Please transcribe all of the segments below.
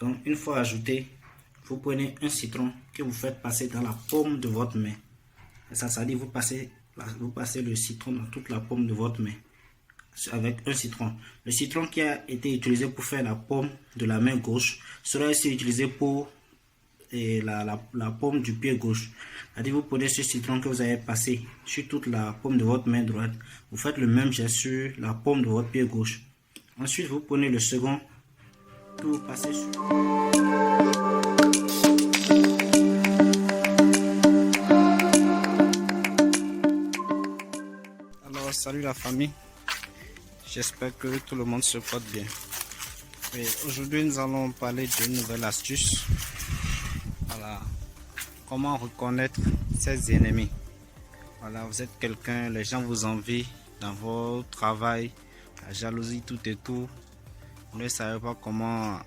Donc une fois ajouté, vous prenez un citron que vous faites passer dans la paume de votre main. Ça dit vous passez le citron dans toute la paume de votre main avec un citron. Le citron qui a été utilisé pour faire la paume de la main gauche sera aussi utilisé pour la paume du pied gauche. C'est-à-dire vous prenez ce citron que vous avez passé sur toute la paume de votre main droite. Vous faites le même geste sur la paume de votre pied gauche. Ensuite, vous prenez le second que vous passez sur... Alors, salut la famille. J'espère que tout le monde se porte bien. Et aujourd'hui, nous allons parler d'une nouvelle astuce. Voilà. Comment reconnaître ses ennemis. Voilà, vous êtes quelqu'un, les gens vous envient dans votre travail, la jalousie, tout et tout. Vous ne savez pas comment,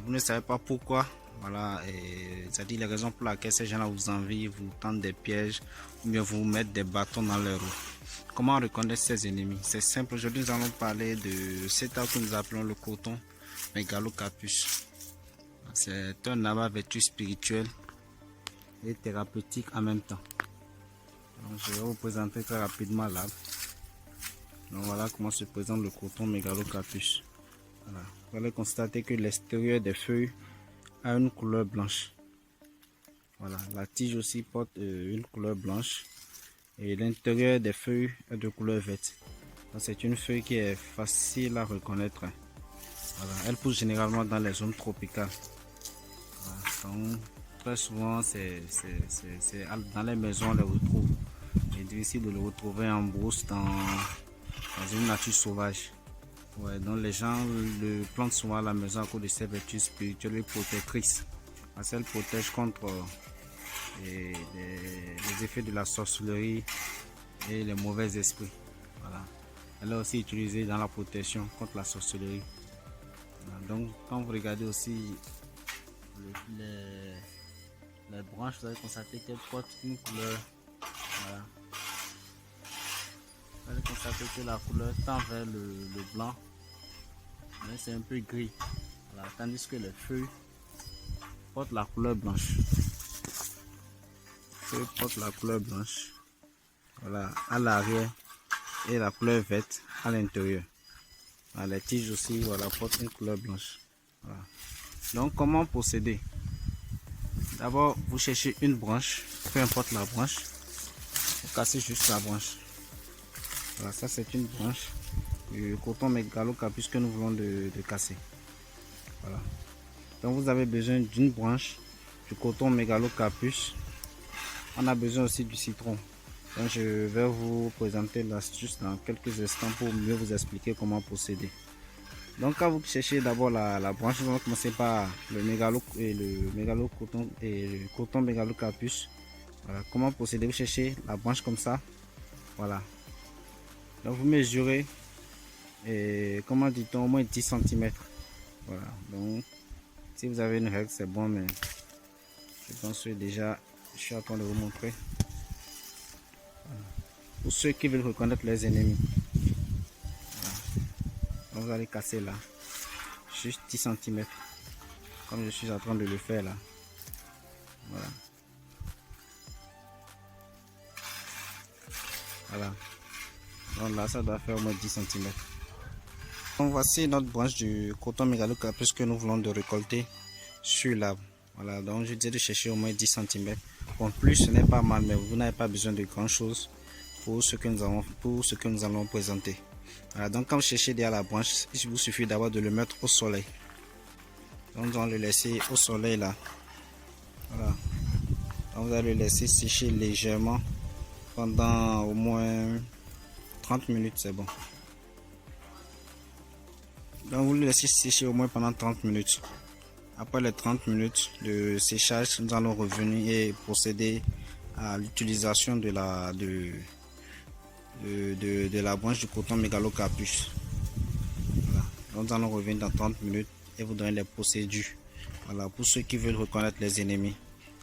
vous ne savez pas pourquoi. Voilà, c'est-à-dire les raisons pour lesquelles ces gens-là vous envient, vous tendent des pièges, ou bien vous mettent des bâtons dans les roues. Comment reconnaître ses ennemis? C'est simple. Aujourd'hui, nous allons parler de cet arbre que nous appelons le coton Megalocarpus. C'est un arbre à vertu spirituelle et thérapeutique en même temps. Donc, je vais vous présenter très rapidement l'arbre. Donc voilà comment se présente le coton Megalocarpus. Voilà. Vous allez constater que l'extérieur des feuilles a une couleur blanche. Voilà. La tige aussi porte une couleur blanche. Et l'intérieur des feuilles est de couleur verte. C'est une feuille qui est facile à reconnaître. Voilà. Elle pousse généralement dans les zones tropicales. Voilà. Donc, très souvent, c'est dans les maisons on les retrouve. Il est difficile de le retrouver en brousse dans une nature sauvage. Ouais, donc les gens le plantent souvent à la maison à cause de ses vertus spirituelles et protectrices. Parce qu'elle protège contre les effets de la sorcellerie et les mauvais esprits. Voilà. Elle est aussi utilisée dans la protection contre la sorcellerie. Voilà. Donc quand vous regardez aussi les branches, vous allez constater qu'elles portent une couleur. Voilà. Vous allez constater que la couleur tend vers le blanc, mais c'est un peu gris. Voilà. Tandis que les feuilles portent la couleur blanche. Les feuilles portent la couleur blanche. Voilà, à l'arrière et la couleur verte à l'intérieur. Les tiges aussi, voilà, portent une couleur blanche. Voilà. Donc comment procéder? D'abord, vous cherchez une branche, peu importe la branche, vous cassez juste la branche. Voilà, ça c'est une branche du coton Megalocarpus que nous voulons de casser. Voilà. Donc vous avez besoin d'une branche du coton Megalocarpus. On a besoin aussi du citron. Donc je vais vous présenter l'astuce dans quelques instants pour mieux vous expliquer comment procéder. Donc quand vous cherchez d'abord la branche, vous allez commencer par le coton Megalocarpus. Voilà. Comment procéder? Vous cherchez la branche comme ça. Voilà. Donc vous mesurez, comment dit-on, au moins 10 cm. Voilà. Donc si vous avez une règle, c'est bon, mais je pense que déjà, je suis en train de vous montrer. Voilà. Pour ceux qui veulent reconnaître les ennemis. Voilà. Donc vous allez casser là, juste 10 cm, comme je suis en train de le faire là. Voilà. Voilà. Donc là, ça doit faire au moins 10 cm. Donc voici notre branche du coton Megalocarpus que nous voulons de récolter sur l'arbre. Voilà, donc je dis de chercher au moins 10 cm. Bon, plus ce n'est pas mal, mais vous n'avez pas besoin de grand chose pour ce que nous allons présenter. Voilà, donc quand vous cherchez derrière la branche, il vous suffit d'abord de le mettre au soleil. Donc nous allons le laisser au soleil là. Voilà. Donc vous allez le laisser sécher légèrement pendant au moins 30 minutes, c'est bon. Donc vous le laissez sécher au moins pendant 30 minutes. Après les 30 minutes de séchage, nous allons revenir et procéder à l'utilisation de la branche du coton Megalocarpus. Voilà. Donc nous allons revenir dans 30 minutes et vous donner les procédures. Voilà, pour ceux qui veulent reconnaître les ennemis.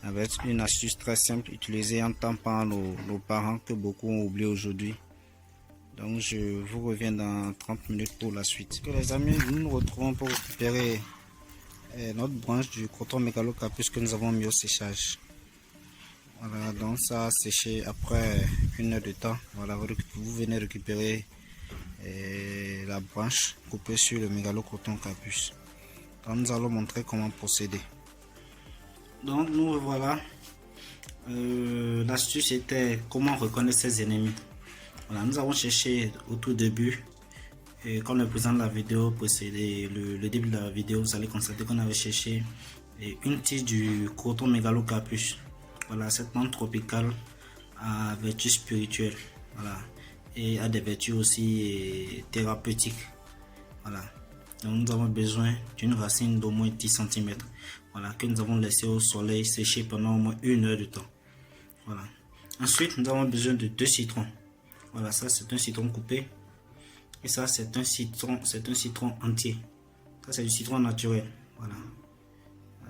Avec une astuce très simple utilisée en temps par nos parents que beaucoup ont oublié aujourd'hui. Donc je vous reviens dans 30 minutes pour la suite. Les amis, nous nous retrouvons pour récupérer notre branche du coton mégalocarpus que nous avons mis au séchage. Voilà, donc ça a séché après 1 heure de temps. Voilà, vous venez récupérer la branche coupée sur le mégalocoton carpus. Donc nous allons montrer comment procéder. Donc nous voilà. L'astuce était comment reconnaître ses ennemis. Voilà, nous avons cherché au tout début. Et comme le président de la vidéo précédait, le début de la vidéo, vous allez constater qu'on avait cherché une tige du coton mégalocarpus. Voilà, cette plante tropicale a vertu spirituelle. Voilà, et a des vertus aussi thérapeutiques. Voilà, donc nous avons besoin d'une racine d'au moins 10 cm. Voilà, que nous avons laissé au soleil sécher pendant au moins 1 heure de temps. Voilà. Ensuite, nous avons besoin de 2 citrons. Voilà, ça c'est un citron coupé. Et ça c'est un citron entier. Ça c'est du citron naturel. Voilà.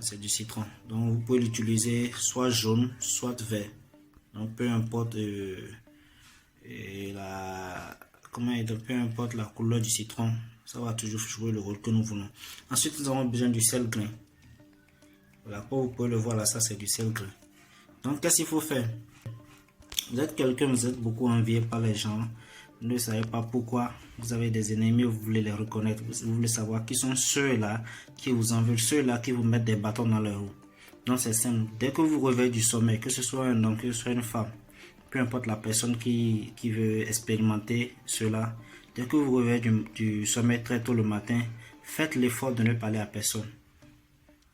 C'est du citron. Donc vous pouvez l'utiliser soit jaune, soit vert. Donc peu importe peu importe la couleur du citron, ça va toujours jouer le rôle que nous voulons. Ensuite, nous avons besoin du sel grain. Voilà, comme vous pouvez le voir là, ça c'est du sel grain. Donc qu'est-ce qu'il faut faire? Vous êtes quelqu'un, vous êtes beaucoup envié par les gens. Vous ne savez pas pourquoi. Vous avez des ennemis, vous voulez les reconnaître. Vous voulez savoir qui sont ceux-là qui vous en veulent, ceux-là qui vous mettent des bâtons dans les roues. Donc c'est simple. Dès que vous vous réveillez du sommeil, que ce soit un homme, que ce soit une femme, peu importe la personne qui veut expérimenter cela, dès que vous vous réveillez du sommeil très tôt le matin, faites l'effort de ne parler à personne.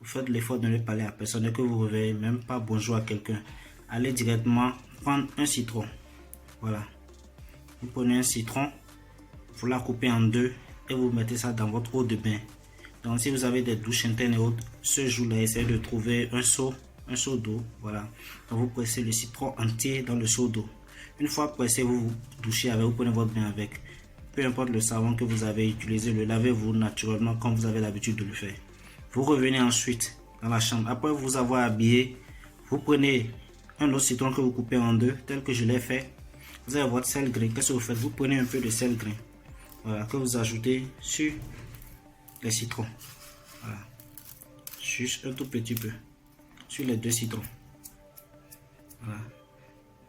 Vous faites l'effort de ne parler à personne. Dès que vous vous réveillez, même pas bonjour à quelqu'un. Allez directement prendre un citron. Voilà. Vous prenez un citron, vous la coupez en deux et vous mettez ça dans votre eau de bain. Donc si vous avez des douches internes et autres, ce jour-là, essayez de trouver un seau d'eau. Voilà. Donc vous pressez le citron entier dans le seau d'eau. Une fois pressé, vous douchez avec, vous prenez votre bain avec. Peu importe le savon que vous avez utilisé, le lavez-vous naturellement comme vous avez l'habitude de le faire. Vous revenez ensuite dans la chambre. Après vous avoir habillé, vous prenez un autre citron que vous coupez en deux, tel que je l'ai fait. Vous avez votre sel grain. Qu'est-ce que vous faites? Vous prenez un peu de sel grain. Voilà, que vous ajoutez sur les citrons. Voilà. Juste un tout petit peu. Sur les 2 citrons. Voilà.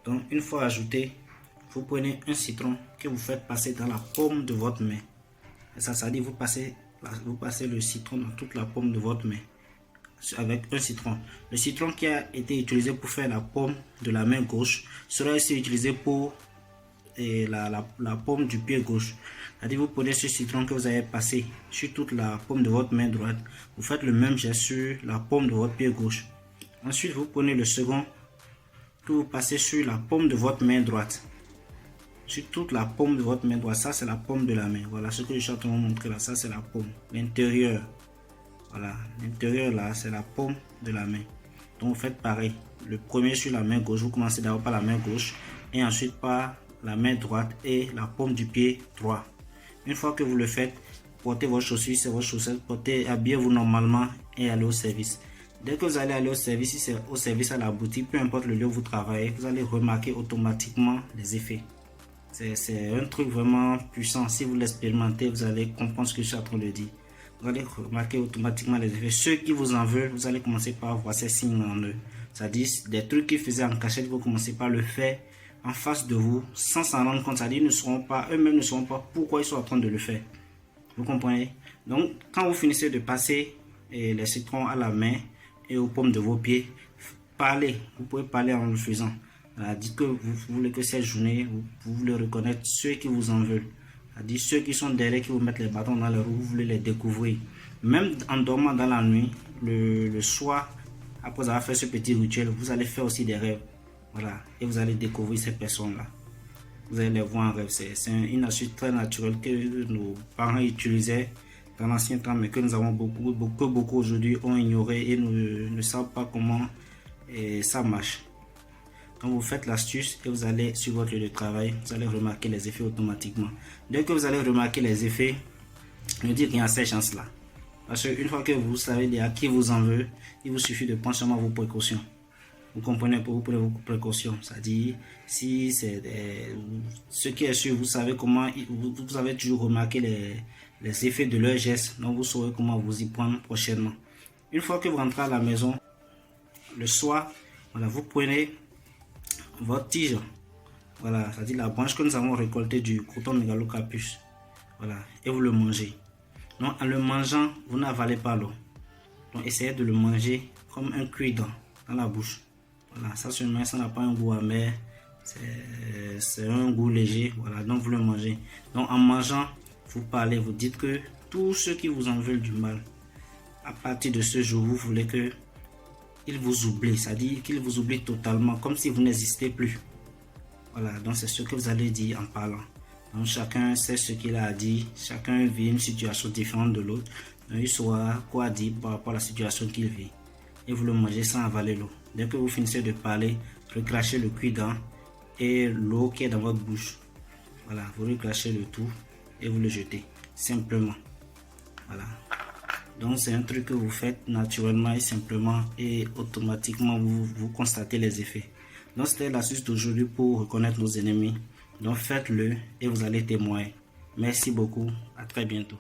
Donc, une fois ajouté, vous prenez un citron que vous faites passer dans la paume de votre main. Et ça dit vous passez le citron dans toute la paume de votre main. Avec un citron. Le citron qui a été utilisé pour faire la paume de la main gauche sera aussi utilisé pour la paume du pied gauche. C'est-à-dire vous prenez ce citron que vous avez passé sur toute la paume de votre main droite. Vous faites le même geste sur la paume de votre pied gauche. Ensuite, vous prenez le second que vous passez sur la paume de votre main droite. Sur toute la paume de votre main droite. Ça, c'est la paume de la main. Voilà ce que je suis en train de vous montrer là. Ça, c'est la paume. L'intérieur. Voilà. L'intérieur là, c'est la paume de la main. Donc, vous faites pareil. Le premier sur la main gauche. Vous commencez d'abord par la main gauche. Et ensuite par la main droite et la paume du pied droit. Une fois que vous le faites, portez vos chaussures, c'est vos chaussettes, habillez-vous normalement et allez au service. Dès que vous allez aller au service, si c'est au service à la boutique, peu importe le lieu où vous travaillez, vous allez remarquer automatiquement les effets. C'est un truc vraiment puissant. Si vous l'expérimentez, vous allez comprendre ce que je suis en train de dire. Vous allez remarquer automatiquement les effets. Ceux qui vous en veulent, vous allez commencer par voir ces signes en eux. C'est-à-dire des trucs qu'ils faisaient en cachette, vous commencez par le faire en face de vous sans s'en rendre compte. C'est-à-dire eux-mêmes ne sauront pas pourquoi ils sont en train de le faire. Vous comprenez? Donc quand vous finissez de passer les citrons à la main et aux paumes de vos pieds, parlez. Vous pouvez parler en le faisant. Dites que vous voulez que cette journée, vous voulez reconnaître ceux qui vous en veulent. C'est-à-dire ceux qui sont derrière, qui vous mettent les bâtons dans les roues, vous voulez les découvrir. Même en dormant dans la nuit, le soir, après avoir fait ce petit rituel, vous allez faire aussi des rêves. Voilà, et vous allez découvrir ces personnes-là. Vous allez les voir en rêve. C'est une astuce très naturelle que nos parents utilisaient dans l'ancien temps, mais que nous avons beaucoup aujourd'hui ont ignoré et ne savent pas comment ça marche. Donc vous faites l'astuce et vous allez sur votre lieu de travail, vous allez remarquer les effets automatiquement. Dès que vous allez remarquer les effets, ne dites rien à ces chances-là. Parce qu'une fois que vous savez à qui vous en veut, il vous suffit de prendre seulement vos précautions. Vous comprenez, vous prenez vos précautions. C'est-à-dire, si c'est ce qui est sûr, vous savez comment, vous avez toujours remarqué les effets de leurs gestes, donc vous saurez comment vous y prendre prochainement. Une fois que vous rentrez à la maison, le soir, voilà, vous prenez votre tige, voilà, c'est-à-dire la branche que nous avons récoltée du Croton Megalocarpus, voilà, et vous le mangez. Donc en le mangeant, vous n'avalez pas l'eau. Donc essayez de le manger comme un cuit dans la bouche. Voilà, ça seulement, ça n'a pas un goût amer, c'est un goût léger, voilà, donc vous le mangez. Donc en mangeant, vous parlez, vous dites que tous ceux qui vous en veulent du mal, à partir de ce jour, vous voulez que ils vous oublient, c'est-à-dire qu'ils vous oublient totalement, comme si vous n'existez plus. Voilà, donc c'est ce que vous allez dire en parlant. Donc chacun sait ce qu'il a à dire, chacun vit une situation différente de l'autre, donc il saura quoi dire par rapport à la situation qu'il vit. Et vous le mangez sans avaler l'eau. Dès que vous finissez de parler, recrachez le cuit-dent et l'eau qui est dans votre bouche. Voilà, vous recrachez le tout et vous le jetez, simplement. Voilà. Donc c'est un truc que vous faites naturellement et simplement et automatiquement vous constatez les effets. Donc c'était l'astuce d'aujourd'hui pour reconnaître nos ennemis. Donc faites-le et vous allez témoigner. Merci beaucoup, à très bientôt.